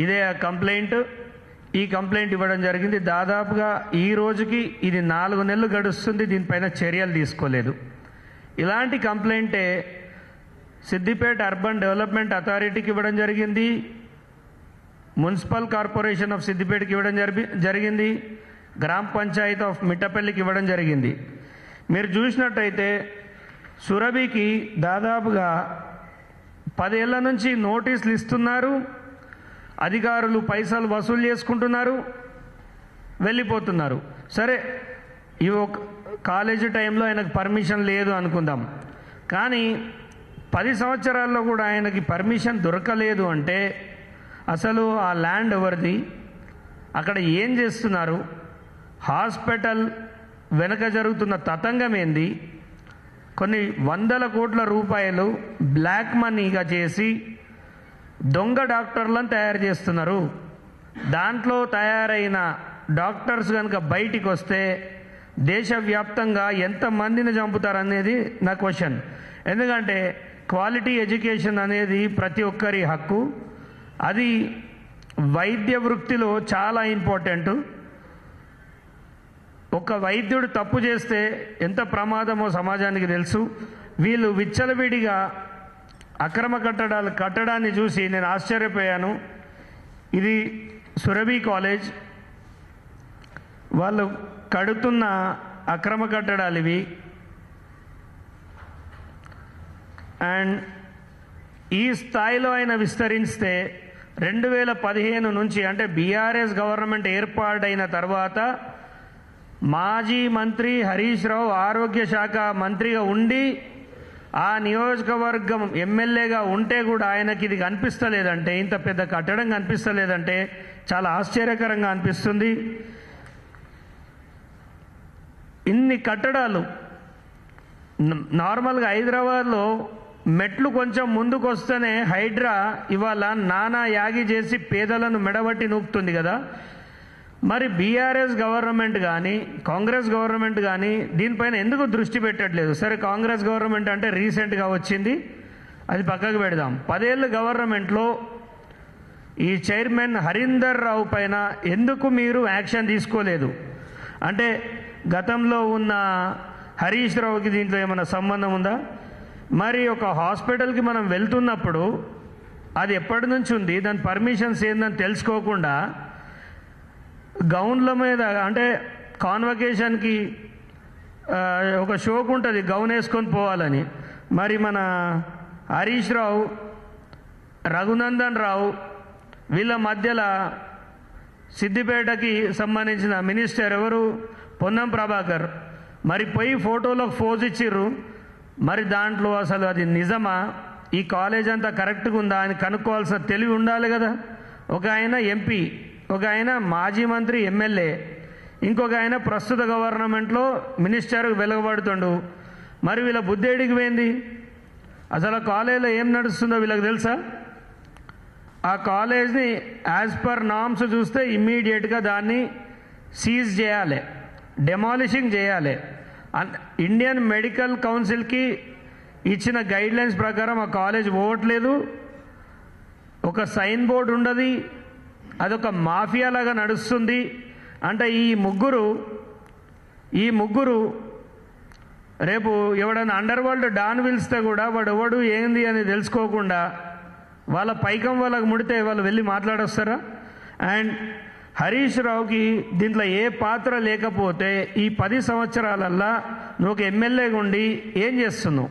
ఇదే కంప్లైంట్. ఈ కంప్లైంట్ ఇవ్వడం జరిగింది. దాదాపుగా ఈ రోజుకి ఇది 4 నెలలు గడుస్తుంది, దీనిపైన చర్యలు తీసుకోలేదు. ఇలాంటి కంప్లైంటే సిద్దిపేట అర్బన్ డెవలప్మెంట్ అథారిటీకి ఇవ్వడం జరిగింది, మున్సిపల్ కార్పొరేషన్ ఆఫ్ సిద్దిపేటకి ఇవ్వడం జరిగింది, గ్రామ పంచాయత్ ఆఫ్ మిట్టపల్లికి ఇవ్వడం జరిగింది. మీరు చూసినట్టయితే సురభికి దాదాపుగా 10 ఏళ్ల నుంచి నోటీసులు ఇస్తున్నారు, అధికారులు పైసలు వసూలు చేసుకుంటున్నారు, వెళ్ళిపోతున్నారు. సరే, ఈ కాలేజీ టైంలో ఆయనకు పర్మిషన్ లేదు అనుకుందాం, కానీ 10 సంవత్సరాల్లో కూడా ఆయనకి పర్మిషన్ దొరకలేదు అంటే అసలు ఆ ల్యాండ్ ఎవరిది, అక్కడ ఏం చేస్తున్నారు, హాస్పిటల్ వెనక జరుగుతున్న తతంగం ఏంది, కొన్ని 100 కోట్ల రూపాయలు బ్లాక్ మనీగా చేసి దొంగ డాక్టర్లను తయారు చేస్తున్నారు. దాంట్లో తయారైన డాక్టర్స్ కనుక బయటికి వస్తే దేశవ్యాప్తంగా ఎంతమందిని చంపుతారనేది నా క్వశ్చన్. ఎందుకంటే క్వాలిటీ ఎడ్యుకేషన్ అనేది ప్రతి ఒక్కరి హక్కు, అది వైద్య వృత్తిలో చాలా ఇంపార్టెంట్. ఒక వైద్యుడు తప్పు చేస్తే ఎంత ప్రమాదమో సమాజానికి తెలుసు. వీళ్ళు విచ్చలవిడిగా అక్రమ కట్టడాన్ని చూసి నేను ఆశ్చర్యపోయాను. ఇది సురభి కాలేజ్, వాళ్ళు కడుతున్న అక్రమ కట్టడాలు ఇవి. అండ్ ఈ స్థాయిలో ఆయన విస్తరిస్తే 2015 నుంచి, అంటే బీఆర్ఎస్ గవర్నమెంట్ ఏర్పాటైన తర్వాత మాజీ మంత్రి హరీష్ రావు ఆరోగ్య శాఖ మంత్రిగా ఉండి ఆ నియోజకవర్గం ఎమ్మెల్యేగా ఉంటే కూడా ఆయనకి ఇది కనిపిస్తలేదంటే, ఇంత పెద్ద కట్టడం కనిపిస్తలేదంటే చాలా ఆశ్చర్యకరంగా అనిపిస్తుంది. ఇన్ని కట్టడాలు నార్మల్గా హైదరాబాద్లో మెట్లు కొంచెం ముందుకు వస్తేనే హైడ్రా ఇవాళ నానా యాగి చేసి పేదలను మెడబట్టి నూపుతుంది కదా. మరి బీఆర్ఎస్ గవర్నమెంట్ కానీ కాంగ్రెస్ గవర్నమెంట్ కానీ దీనిపైన ఎందుకు దృష్టి పెట్టట్లేదు? సరే, కాంగ్రెస్ గవర్నమెంట్ అంటే రీసెంట్గా వచ్చింది, అది పక్కకు పెడదాం. 10 ఏళ్ళ గవర్నమెంట్లో ఈ చైర్మన్ హరీందర్ రావు పైన ఎందుకు మీరు యాక్షన్ తీసుకోలేదు? అంటే గతంలో ఉన్న హరీష్ రావుకి దీంట్లో ఏమైనా సంబంధం ఉందా? మరి ఒక హాస్పిటల్కి మనం వెళ్తున్నప్పుడు అది ఎప్పటి నుంచి ఉంది, దాని పర్మిషన్స్ ఏందని తెలుసుకోకుండా గౌన్ల మీద, అంటే కాన్వకేషన్కి ఒక షోకు ఉంటుంది గౌన్ వేసుకొని పోవాలని, మరి మన హరీష్ రావు, రఘునందన్ రావు వీళ్ళ మధ్యలో సిద్దిపేటకి సంబంధించిన మినిస్టర్ ఎవరు, పొన్నం ప్రభాకర్, మరి పోయి ఫోటోలకు ఫోజ్ ఇచ్చిర్రు. మరి దాంట్లో అసలు అది నిజమా, ఈ కాలేజ్ అంతా కరెక్ట్గా ఉందా అని కనుక్కోవాల్సిన తెలివి ఉండాలి కదా. ఒక ఆయన ఎంపీ, ఒక ఆయన మాజీ మంత్రి ఎమ్మెల్యే, ఇంకొక ఆయన ప్రస్తుత గవర్నమెంట్లో మినిస్టర్కి వెలువడుతుండు. మరి వీళ్ళ బుద్ధేడికి పోయింది? అసలు కాలేజీలో ఏం నడుస్తుందో వీళ్ళకి తెలుసా? ఆ కాలేజ్ని యాజ్ పర్ నామ్స్ చూస్తే ఇమ్మీడియట్గా దాన్ని సీజ్ చేయాలి, డెమాలిషింగ్ చేయాలి. ఇండియన్ మెడికల్ కౌన్సిల్కి ఇచ్చిన గైడ్లైన్స్ ప్రకారం ఆ కాలేజ్ పోవట్లేదు. ఒక సైన్ బోర్డు ఉండదు, అదొక మాఫియా లాగా నడుస్తుంది. అంటే ఈ ముగ్గురు రేపు ఎవడన్నా అండర్ వరల్డ్ డాన్ పిలిస్తే కూడా వాడు ఎవడు ఏంది అని తెలుసుకోకుండా వాళ్ళ పైకం వాళ్ళకు ముడితే వాళ్ళు వెళ్ళి మాట్లాడొస్తారా? అండ్ హరీష్ రావుకి దీంట్లో ఏ పాత్ర లేకపోతే ఈ 10 సంవత్సరాలల్లా నువ్వు ఒక ఎమ్మెల్యేగా ఉండి ఏం చేస్తున్నావు?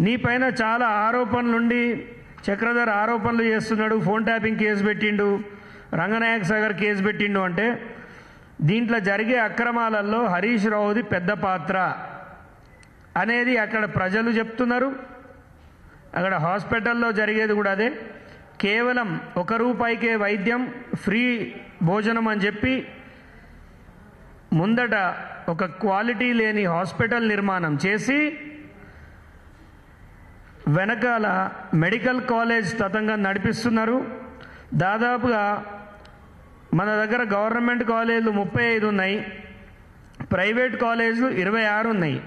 నీ పైన చాలా ఆరోపణలుండి, చక్రధర్ ఆరోపణలు చేస్తున్నాడు, ఫోన్ ట్యాపింగ్ కేసు పెట్టిండు, రంగనాయక్ సాగర్ కేసు పెట్టిండు. అంటే దీంట్లో జరిగే అక్రమాలలో హరీష్ రావుది పెద్ద పాత్ర అనేది అక్కడ ప్రజలు చెప్తున్నారు. అక్కడ హాస్పిటల్లో జరిగేది కూడా అదే. కేవలం ₹1 వైద్యం, ఫ్రీ భోజనం అని చెప్పి ముందట ఒక క్వాలిటీ లేని హాస్పిటల్ నిర్మాణం చేసి వెనకాల మెడికల్ కాలేజ్ తతంగం నడిపిస్తున్నారు. దాదాపుగా మన దగ్గర గవర్నమెంట్ కాలేజీలు 35 ఉన్నాయి, ప్రైవేట్ కాలేజీలు 26 ఉన్నాయి.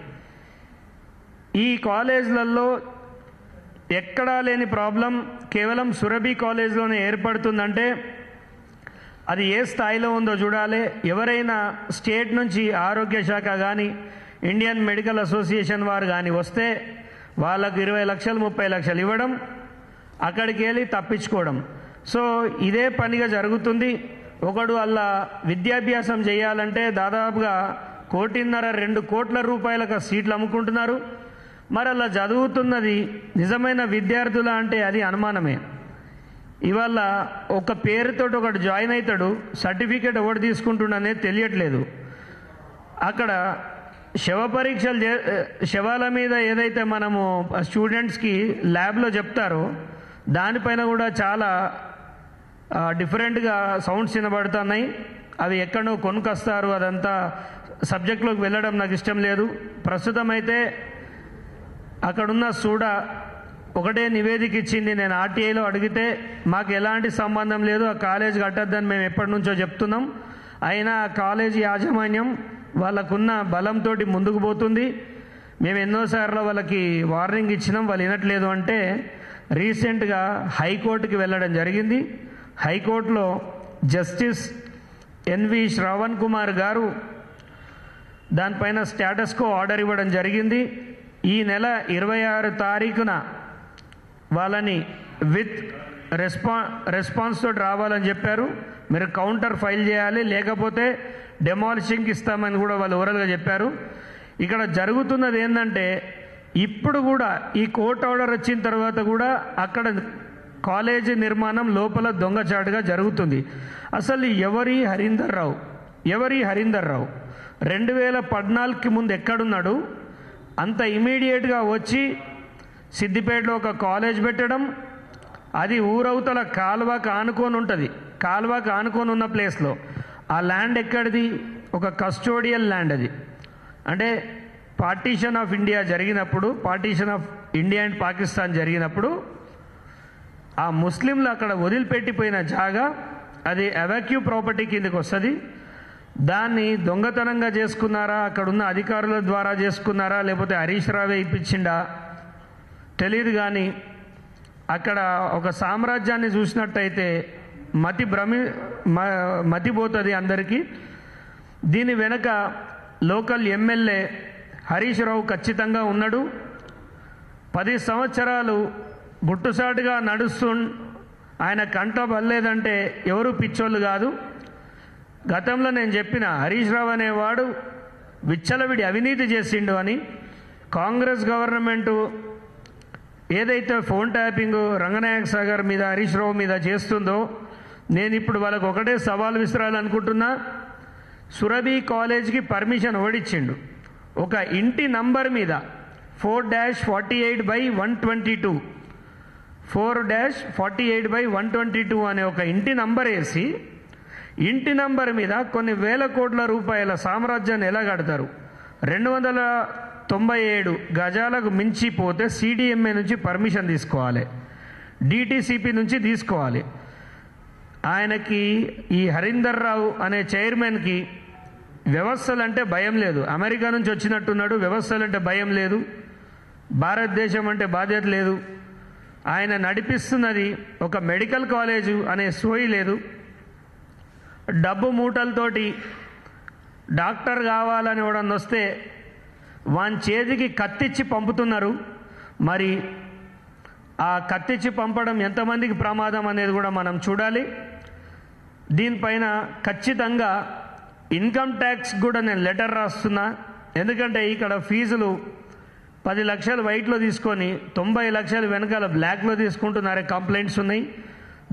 ఈ కాలేజీలలో ఎక్కడా లేని ప్రాబ్లం కేవలం సురభి కాలేజ్లోనే ఏర్పడుతుందంటే అది ఏ స్థాయిలో ఉందో చూడాలి. ఎవరైనా స్టేట్ నుంచి ఆరోగ్య శాఖ కానీ ఇండియన్ మెడికల్ అసోసియేషన్ వారు కానీ వస్తే వాళ్ళకు 20 లక్షలు 30 లక్షలు ఇవ్వడం, అక్కడికి వెళ్ళి తప్పించుకోవడం. సో ఇదే పనిగా జరుగుతుంది. ఒకడు అలా విద్యాభ్యాసం చేయాలంటే దాదాపుగా 1.5-2 కోట్ల రూపాయలకు సీట్లు అమ్ముకుంటున్నారు. మరి అలా చదువుతున్నది నిజమైన విద్యార్థుల అంటే అది అనుమానమే. ఇవాళ ఒక పేరుతో ఒకటి జాయిన్ అవుతాడు, సర్టిఫికేట్ ఎవరు తీసుకుంటున్ననే తెలియట్లేదు. అక్కడ శవ పరీక్షలు శవాల మీద ఏదైతే మనము స్టూడెంట్స్కి ల్యాబ్లో చెప్తారో దానిపైన కూడా చాలా డిఫరెంట్గా సౌండ్స్ వినబడుతున్నాయి. అవి ఎక్కడో కొనుకొస్తారు, అదంతా సబ్జెక్ట్లోకి వెళ్ళడం నాకు ఇష్టం లేదు. ప్రస్తుతం అయితే అక్కడున్న సూడా ఒకటే నివేదిక ఇచ్చింది. నేను ఆర్టీఐలో అడిగితే మాకు ఎలాంటి సంబంధం లేదు, ఆ కాలేజ్ కట్టద్దని మేము ఎప్పటి నుంచో చెప్తున్నాం. అయినా ఆ కాలేజీ యాజమాన్యం వాళ్ళకున్న బలంతో ముందుకు పోతుంది. మేము ఎన్నోసార్లు వాళ్ళకి వార్నింగ్ ఇచ్చినాం, వాళ్ళు వినట్లేదు. అంటే రీసెంట్గా హైకోర్టుకి వెళ్ళడం జరిగింది. హైకోర్టులో జస్టిస్ ఎన్వి శ్రవణ్ కుమార్ గారు దానిపైన స్టేటస్కో ఆర్డర్ ఇవ్వడం జరిగింది. ఈ నెల 26 తారీఖున వాళ్ళని విత్ రెస్పాన్స్ తోటి రావాలని చెప్పారు. మీరు కౌంటర్ ఫైల్ చేయాలి, లేకపోతే డెమాలిషింగ్కి ఇస్తామని కూడా వాళ్ళు ఓరల్గా చెప్పారు. ఇక్కడ జరుగుతున్నది ఏంటంటే ఇప్పుడు కూడా ఈ కోర్టు ఆర్డర్ వచ్చిన తర్వాత కూడా అక్కడ కాలేజీ నిర్మాణం లోపల దొంగచాటుగా జరుగుతుంది. అసలు ఎవరి హరీందర్ రావు 2014కి ముందు ఎక్కడున్నాడు? అంత ఇమీడియట్గా వచ్చి సిద్దిపేటలో ఒక కాలేజ్ పెట్టడం, అది ఊరవతల కాల్వకు ఆనుకొని ఉంటుంది. కాల్వకు ఆనుకొని ఉన్న ప్లేస్లో ఆ ల్యాండ్ ఎక్కడిది? ఒక కస్టోడియల్ ల్యాండ్. అది అంటే పార్టీషన్ ఆఫ్ ఇండియా జరిగినప్పుడు, partition of India and Pakistan జరిగినప్పుడు ఆ ముస్లింలు అక్కడ వదిలిపెట్టిపోయిన జాగా, అది ఎవాక్యూ ప్రాపర్టీ కిందకి వస్తుంది. దాన్ని దొంగతనంగా చేసుకున్నారా, అక్కడున్న అధికారుల ద్వారా చేసుకున్నారా, లేకపోతే హరీష్ రావే ఇప్పించిండా తెలియదు. కానీ అక్కడ ఒక సామ్రాజ్యాన్ని చూసినట్టయితే మతిపోతుంది అందరికీ. దీని వెనక లోకల్ ఎమ్మెల్యే హరీష్ రావు ఖచ్చితంగా ఉన్నాడు. 10 సంవత్సరాలు గుట్టుసాటుగా ఆయన కంట బల్లేదంటే ఎవరు పిచ్చోళ్ళు కాదు. గతంలో నేను చెప్పిన హరీష్ రావు అనేవాడు విచ్చలవిడి అవినీతి చేసిండు అని. కాంగ్రెస్ గవర్నమెంటు ఏదైతే ఫోన్ ట్యాపింగ్ రంగనాయక సాగర్ మీద హరీష్ రావు మీద చేస్తుందో, నేను ఇప్పుడు వాళ్ళకు ఒకటే సవాల్ విసిరాలనుకుంటున్నా. సురభి కాలేజ్కి పర్మిషన్ ఓడిచ్చిండు. ఒక ఇంటి నంబర్ మీద 4-48/122 4-48/122 అనే ఒక ఇంటి నంబర్ వేసి, ఇంటి నంబర్ మీద కొన్ని వేల కోట్ల రూపాయల సామ్రాజ్యాన్ని ఎలా కడతారు? 297 గజాలకు మించిపోతే సిడిఎంఏ నుంచి పర్మిషన్ తీసుకోవాలి, డిటిసిపి నుంచి తీసుకోవాలి. ఆయనకి, ఈ హరీందర్ రావు అనే చైర్మన్కి వ్యవస్థలంటే భయం లేదు. అమెరికా నుంచి వచ్చినట్టున్నాడు, వ్యవస్థలంటే భయం లేదు, భారతదేశం అంటే బాధ్యత లేదు. ఆయన నడిపిస్తున్నది ఒక మెడికల్ కాలేజు అనే సోయి లేదు. డబ్బు మూటలతోటి డాక్టర్ కావాలని ఎవడన్నా వస్తే వాని చేతికి కత్తిచ్చి పంపుతున్నారు. మరి ఆ కత్తిచ్చి పంపడం ఎంతమందికి ప్రమాదం అనేది కూడా మనం చూడాలి. దీనిపైన ఖచ్చితంగా ఇన్కమ్ ట్యాక్స్ కూడా నేను లెటర్ రాస్తున్నా. ఎందుకంటే ఇక్కడ ఫీజులు 10 లక్షలు వైట్లో తీసుకొని 90 లక్షలు వెనకాల బ్లాక్లో తీసుకుంటున్నారే కంప్లైంట్స్ ఉన్నాయి.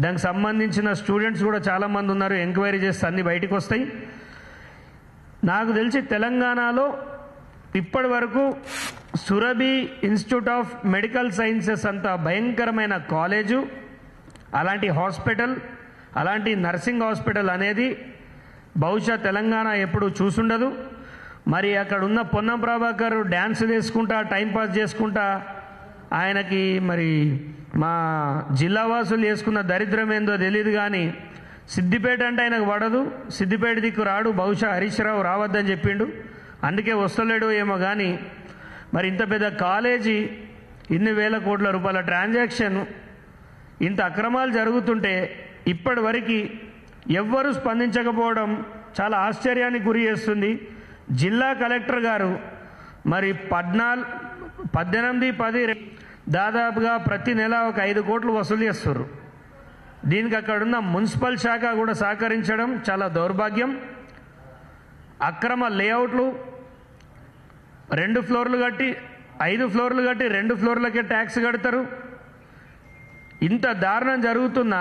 దానికి సంబంధించిన స్టూడెంట్స్ కూడా చాలామంది ఉన్నారు. ఎంక్వైరీ చేస్తే అన్నీ బయటకు వస్తాయి. నాకు తెలిసి తెలంగాణలో ఇప్పటి వరకు Surabhi institute of medical sciences అంత భయంకరమైన కాలేజు, అలాంటి హాస్పిటల్, అలాంటి నర్సింగ్ హాస్పిటల్ అనేది బహుశా తెలంగాణ ఎప్పుడు చూసుండదు. మరి అక్కడ ఉన్న పొన్నం ప్రభాకర్ డ్యాన్స్ చేసుకుంటా టైంపాస్ చేసుకుంటా ఆయనకి మరి మా జిల్లా వాసులు చేసుకున్న దరిద్రం ఏందో తెలియదు. కానీ సిద్దిపేట అంటే ఆయనకు పడదు, సిద్దిపేట దిక్కు రాడు. బహుశా హరీష్ రావు రావద్దని చెప్పిండు, అందుకే వస్తలేడు ఏమో. కానీ మరి ఇంత పెద్ద కాలేజీ ఇన్ని వేల కోట్ల రూపాయల ట్రాన్సాక్షన్, ఇంత అక్రమాలు జరుగుతుంటే ఇప్పటి వరకు ఎవ్వరూ స్పందించకపోవడం చాలా ఆశ్చర్యానికి గురి చేస్తుంది. జిల్లా కలెక్టర్ గారు మరి 18-10 దాదాపుగా ప్రతి నెల ఒక 5 కోట్లు వసూలు చేస్తున్నారు. దీనికి అక్కడున్న మున్సిపల్ శాఖ కూడా సహకరించడం చాలా దౌర్భాగ్యం. అక్రమ లేఅవుట్లు 2 ఫ్లోర్లు కట్టి 5 ఫ్లోర్లు కట్టి 2 ఫ్లోర్లకే ట్యాక్స్ కడతారు. ఇంత దారుణం జరుగుతున్న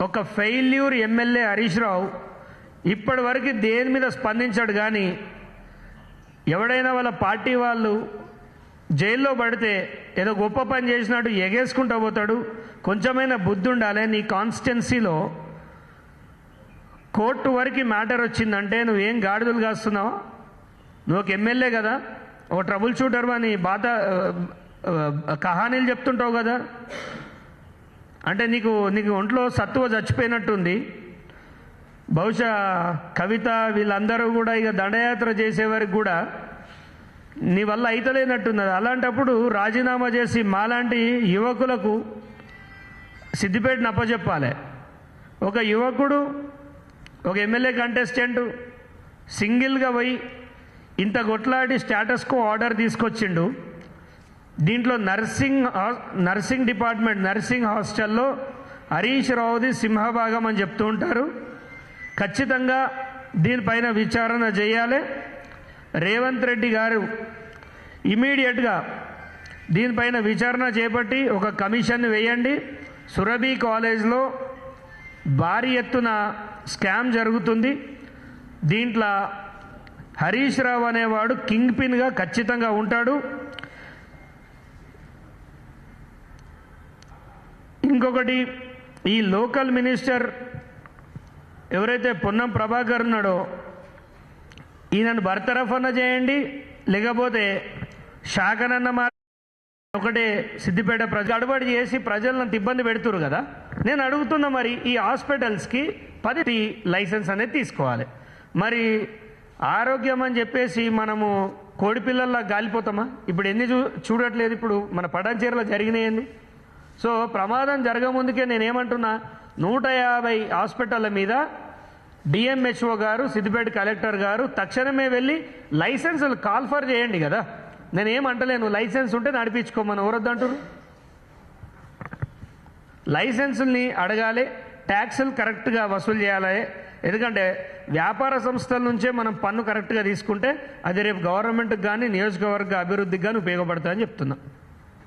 ఒక ఫెయిల్యూర్ ఎమ్మెల్యే హరీష్ రావు ఇప్పటి వరకు దేని మీద స్పందించాడు. కానీ ఎవడైనా వాళ్ళ పార్టీ వాళ్ళు జైల్లో పడితే ఏదో గొప్ప పని చేసినట్టు ఎగేసుకుంటూ పోతాడు. కొంచెమైనా బుద్ధి ఉండాలి. నీ కాన్స్టిట్యున్సీలో కోర్టు వరకు మ్యాటర్ వచ్చిందంటే నువ్వేం గాడిదలు కాస్తున్నావు? నువ్వు ఒక ఎమ్మెల్యే కదా, ఒక ట్రబుల్ షూటర్ అని కహానీలు చెప్తుంటావు కదా. అంటే నీకు ఒంట్లో సత్తువ చచ్చిపోయినట్టుంది. బహుశా కవిత వీళ్ళందరూ కూడా ఇక దండయాత్ర చేసే వరకు కూడా నీ వల్ల అయితలేనట్టున్నది. అలాంటప్పుడు రాజీనామా చేసి మాలాంటి యువకులకు సిద్దిపేటను అప్పచెప్పాలి. ఒక యువకుడు, ఒక ఎమ్మెల్యే కంటెస్టెంట్ సింగిల్గా పోయి ఇంత కొట్లాడి స్టేటస్ కో ఆర్డర్ తీసుకొచ్చిండు. దీంట్లో నర్సింగ్ డిపార్ట్మెంట్, నర్సింగ్ హాస్టల్లో హరీష్ రావుది సింహభాగం అని చెప్తూ ఉంటారు. ఖచ్చితంగా దీనిపైన విచారణ చేయాలి. రేవంత్ రెడ్డి గారు ఇమీడియట్గా దీనిపైన విచారణ చేపట్టి ఒక కమిషన్ వేయండి. సురభి కాలేజ్లో భారీ ఎత్తున స్కామ్ జరుగుతుంది. దీంట్లో హరీష్ రావు అనేవాడు కింగ్ పిన్గా ఖచ్చితంగా ఉంటాడు. ఇంకొకటి, ఈ లోకల్ మినిస్టర్ ఎవరైతే పొన్నం ప్రభాకర్ ఉన్నాడో ఈయనను బర్తరఫ్ అన్న చేయండి, లేకపోతే శాఖనన్న ఒకటే సిద్దిపేట గడబడి చేసి ప్రజలను ఇబ్బంది పెడుతురు కదా. నేను అడుగుతున్నా, మరి ఈ హాస్పిటల్స్కి 10 లైసెన్స్ అనేది తీసుకోవాలి. మరి ఆరోగ్యం అని చెప్పేసి మనము కోడిపిల్లల్లా గాలిపోతామా? ఇప్పుడు ఎన్ని చూడట్లేదు. ఇప్పుడు మన పటాన్చేరులో జరిగినాయండి. సో ప్రమాదం జరగముందుకే నేనేమంటున్నా, 150 హాస్పిటళ్ళ మీద డిఎంహెచ్ఓ గారు, సిద్దిపేట కలెక్టర్ గారు తక్షణమే వెళ్ళి లైసెన్సులు కాల్ఫర్ చేయండి కదా. నేనేమంటలేను, లైసెన్స్ ఉంటే నడిపించుకోమని ఎవరొద్దంటారు? లైసెన్సుల్ని అడగాలి, ట్యాక్సులు కరెక్ట్గా వసూలు చేయాలి. ఎందుకంటే వ్యాపార సంస్థల నుంచే మనం పన్ను కరెక్ట్గా తీసుకుంటే అది రేపు గవర్నమెంట్కి కానీ నియోజకవర్గ అభివృద్ధికి కానీ ఉపయోగపడుతుందని చెప్తున్నా.